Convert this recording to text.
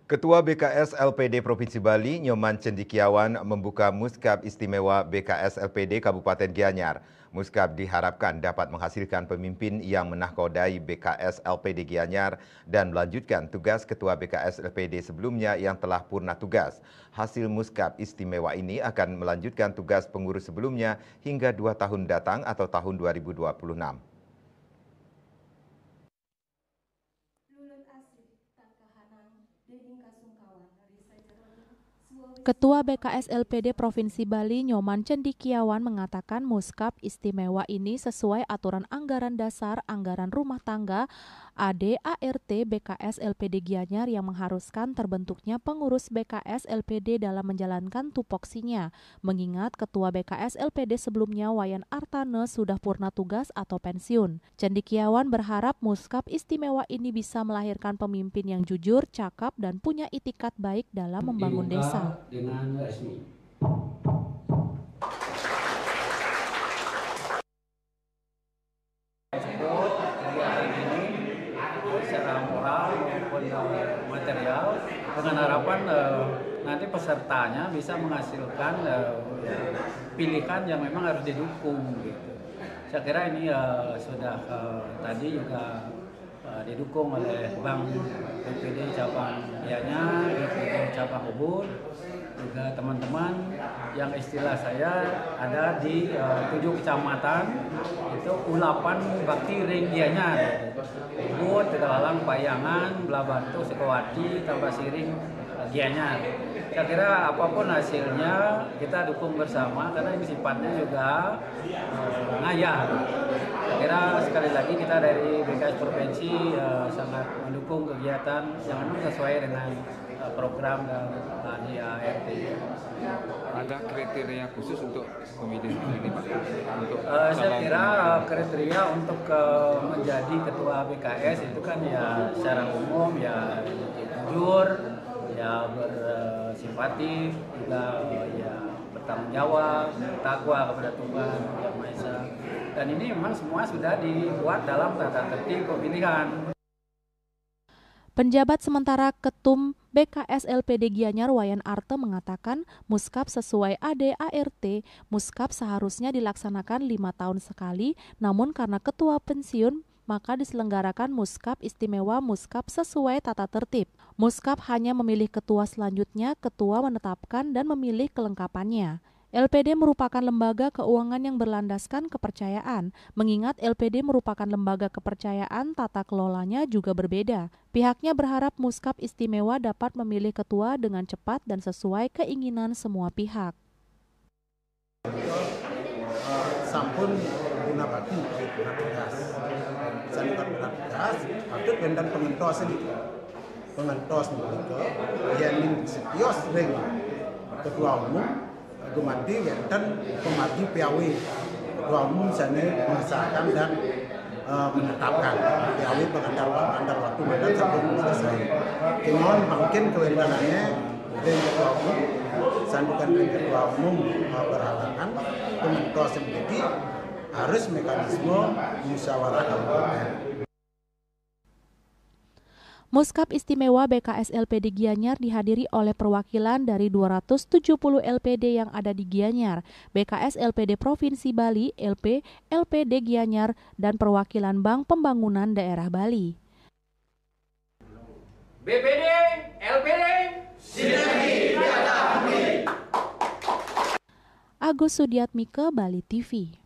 Ketua BKS LPD Provinsi Bali, Nyoman Cendikiawan, membuka Muskap Istimewa BKS LPD Kabupaten Gianyar. Muskap diharapkan dapat menghasilkan pemimpin yang menahkodai BKS LPD Gianyar dan melanjutkan tugas Ketua BKS LPD sebelumnya yang telah purna tugas. Hasil Muskap Istimewa ini akan melanjutkan tugas pengurus sebelumnya hingga 2 tahun datang atau tahun 2026. Ketua BKS LPD Provinsi Bali Nyoman Cendikiawan mengatakan Muskap Istimewa ini sesuai aturan anggaran dasar anggaran rumah tangga AD/ART BKS LPD Gianyar yang mengharuskan terbentuknya pengurus BKS LPD dalam menjalankan tupoksinya. Mengingat Ketua BKS LPD sebelumnya Wayan Artane sudah purna tugas atau pensiun. Cendikiawan berharap Muskap Istimewa ini bisa melahirkan pemimpin yang jujur, cakap, dan punya itikat baik dalam membangun desa. Dengan resmi. Kegiatan ini secara moral maupun material dengan harapan nanti pesertanya bisa menghasilkan pilihan yang memang harus didukung gitu. Saya kira ini sudah tadi juga didukung oleh Bank BPD Cabang Gianyar, BPD Cabang Ubud, juga teman-teman yang istilah saya ada di 7 kecamatan itu ulapan bakti ring Gianyar, Ubud, Tegalang, Payangan, Blabantu, Sukawati, Tambah Siring, Gianyar. Saya kira apapun hasilnya kita dukung bersama karena ini sifatnya juga ngayah. Saya kira sekali lagi kita dari BKS Provinsi sangat mendukung kegiatan yang memang sesuai dengan program dan AD/ART. Ada kriteria khusus untuk pemilihan ini, Pak? Saya kira kriteria untuk menjadi ketua BKS itu kan ya secara umum ya jujur, ya bersimpatik, juga ya bertanggung jawab, takwa kepada Tuhan Yang Maha Esa. Dan ini memang semua sudah dibuat dalam tata tertib pemilihan. Penjabat sementara Ketum BKS LPD Gianyar Wayan Arte mengatakan Muskap sesuai AD/ART, Muskap seharusnya dilaksanakan 5 tahun sekali, namun karena ketua pensiun maka diselenggarakan Muskap Istimewa Muskap sesuai tata tertib. Muskap hanya memilih ketua selanjutnya, ketua menetapkan dan memilih kelengkapannya. LPD merupakan lembaga keuangan yang berlandaskan kepercayaan. Mengingat LPD merupakan lembaga kepercayaan, tata kelolanya juga berbeda. Pihaknya berharap Muskap Istimewa dapat memilih ketua dengan cepat dan sesuai keinginan semua pihak. Sampun guna bakti guna tugas. Sangat guna tugas, patut bendan pengentos ini. Pengentos mereka yang setios ring ketua umum Gumadi dan pemati PAW ketua umum sana mengesahkan dan menetapkan PAW pengantar waktu mandat sampai selesai. Cuman mungkin kewenangannya dari ketua umum, sandukan dari ketua umum berhalangan pengentos yang menjadi harus mekanisme musyawarah kabupaten. Muskap Istimewa BKS LPD Gianyar dihadiri oleh perwakilan dari 270 LPD yang ada di Gianyar, BKS LPD Provinsi Bali, LPD Gianyar, dan perwakilan Bank Pembangunan Daerah Bali. BPD, LPD, sinergi tiada henti. Agus Sudiatmike, Bali TV.